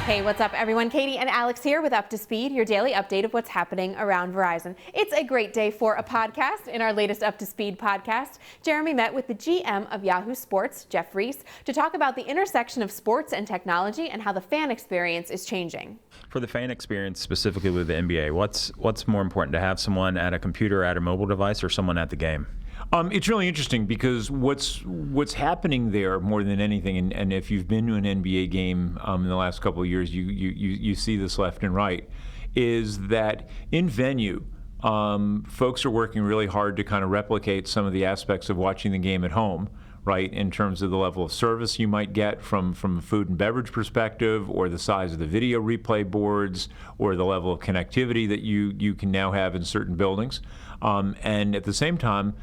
Hey, what's up everyone? Katie and Alex here with Up to Speed, your daily update of what's happening around Verizon. It's a great day for a podcast. In our latest Up to Speed podcast, Jeremy met with the GM of Yahoo Sports, Geoff Reiss, to talk about the intersection of sports and technology and how the fan experience is changing. For the fan experience, specifically with the NBA, what's more important, to have someone at a computer, at a mobile device, or someone at the game? It's really interesting because what's happening there more than anything, and if you've been to an NBA game in the last couple of years, you see this left and right, is that in venue, folks are working really hard to kind of replicate some of the aspects of watching the game at home, right, in terms of the level of service you might get from a food and beverage perspective, or the size of the video replay boards, or the level of connectivity that you can now have in certain buildings. And at the same time,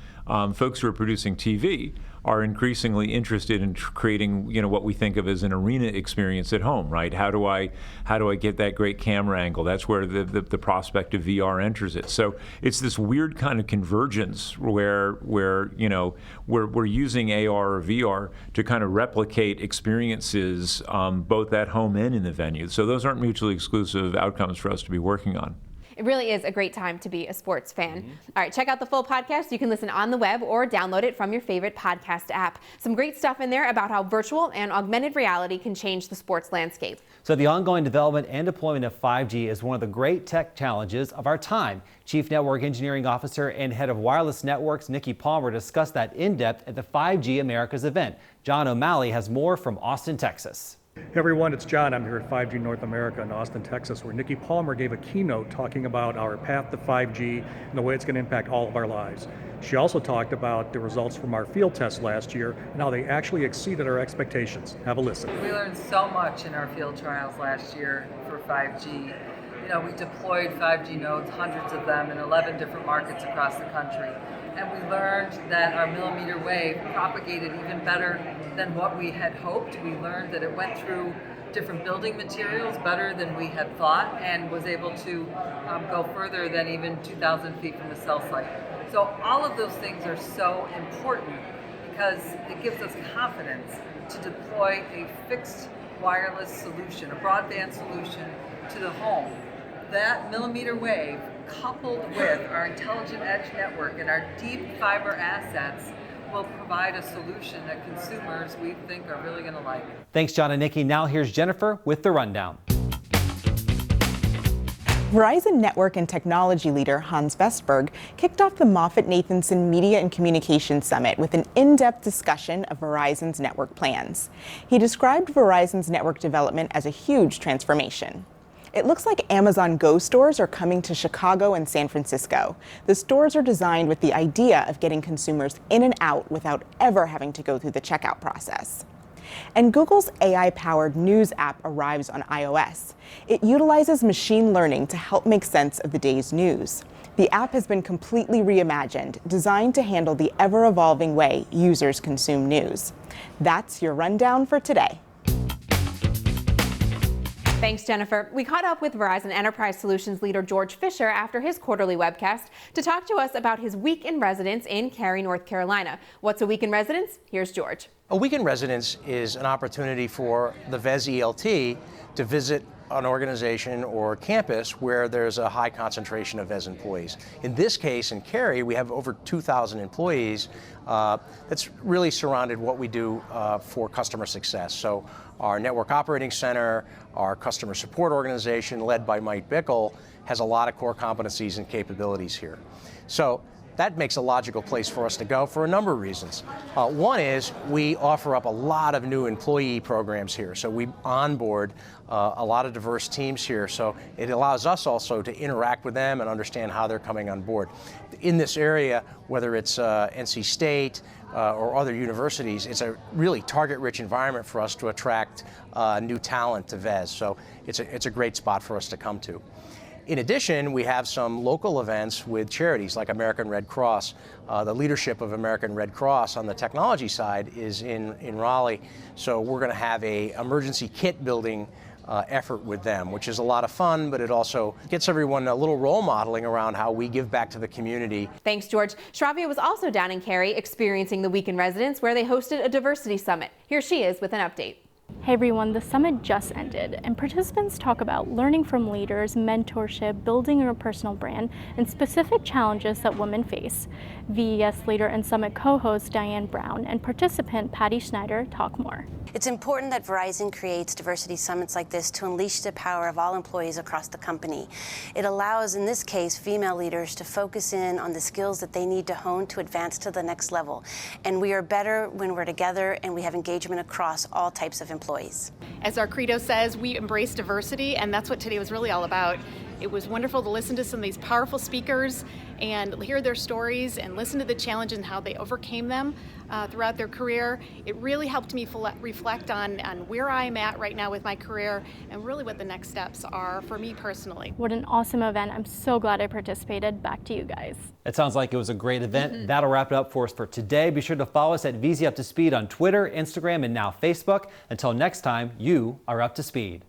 folks who are producing TV are increasingly interested in creating, what we think of as an arena experience at home, right? How do I get that great camera angle? That's where the prospect of VR enters it. So it's this weird kind of convergence where we're using AR or VR to kind of replicate experiences both at home and in the venue. So those aren't mutually exclusive outcomes for us to be working on. It really is a great time to be a sports fan. All right, check out the full podcast. You can listen on the web or download it from your favorite podcast app. Some great stuff in there about how virtual and augmented reality can change the sports landscape. So the ongoing development and deployment of 5G is one of the great tech challenges of our time. Chief Network Engineering Officer and Head of Wireless Networks, Nicki discussed that in depth at the 5G Americas event. John O'Malley has more from Austin, Texas. Hey everyone, it's John. I'm here at 5G North America in Austin, Texas, where Nicki gave a keynote talking about our path to 5G and the way it's going to impact all of our lives. She also talked about the results from our field test last year and how they actually exceeded our expectations. Have a listen. We learned so much in our field trials last year for 5G. We deployed 5G nodes, hundreds of them, in 11 different markets across the country. And we learned that our millimeter wave propagated even better than what we had hoped. We learned that it went through different building materials better than we had thought, and was able to go further than even 2,000 feet from the cell site. So all of those things are so important because it gives us confidence to deploy a fixed wireless solution, a broadband solution to the home. That millimeter wave, coupled with our intelligent edge network and our deep fiber assets, will provide a solution that consumers, we think, are really going to like. Thanks, John and Nicki. Now here's Jennifer with the rundown. Verizon network and technology leader Hans Vestberg kicked off the Moffett-Nathanson Media and Communications Summit with an in-depth discussion of Verizon's network plans. He described Verizon's network development as a huge transformation. It looks like Amazon Go stores are coming to Chicago and San Francisco. The stores are designed with the idea of getting consumers in and out without ever having to go through the checkout process. And Google's AI-powered News app arrives on iOS. It utilizes machine learning to help make sense of the day's news. The app has been completely reimagined, designed to handle the ever-evolving way users consume news. That's your rundown for today. Thanks, Jennifer. We caught up with Verizon Enterprise Solutions leader George Fisher after his quarterly webcast to talk to us about his week in residence in Cary, North Carolina. What's a week in residence? Here's George. A week in residence is an opportunity for the VEZ ELT to visit an organization or campus where there's a high concentration of VEZ employees. In this case, in Cary, we have over 2,000 employees. That's really surrounded what we do for customer success. So our network operating center, our customer support organization led by Mike Bickle has a lot of core competencies and capabilities here. So that makes a logical place for us to go for a number of reasons. One is we offer up a lot of new employee programs here. So we onboard a lot of diverse teams here. So it allows us also to interact with them and understand how they're coming on board. In this area, whether it's NC State or other universities, it's a really target-rich environment for us to attract new talent to VEZ. So it's a great spot for us to come to. In addition, we have some local events with charities like American Red Cross. The leadership of American Red Cross on the technology side is in Raleigh, so we're going to have a emergency kit building effort with them, which is a lot of fun, but it also gets everyone a little role modeling around how we give back to the community. Thanks, George. Shravya was also down in Cary experiencing the week in residence where they hosted a diversity summit. Here she is with an update. Hey everyone, the summit just ended, and participants talk about learning from leaders, mentorship, building your personal brand, and specific challenges that women face. VES leader and summit co-host Diane Brown and participant Patty Schneider talk more. It's important that Verizon creates diversity summits like this to unleash the power of all employees across the company. It allows, in this case, female leaders to focus in on the skills that they need to hone to advance to the next level. And we are better when we're together and we have engagement across all types of employees. As our credo says, we embrace diversity, and that's what today was really all about. It was wonderful to listen to some of these powerful speakers and hear their stories and listen to the challenges and how they overcame them throughout their career. It really helped me reflect on where I'm at right now with my career and really what the next steps are for me personally. What an awesome event. I'm so glad I participated. Back to you guys. It sounds like it was a great event. That'll wrap it up for us for today. Be sure to follow us at VZ Up to Speed on Twitter, Instagram, and now Facebook. Until next time, you are up to speed.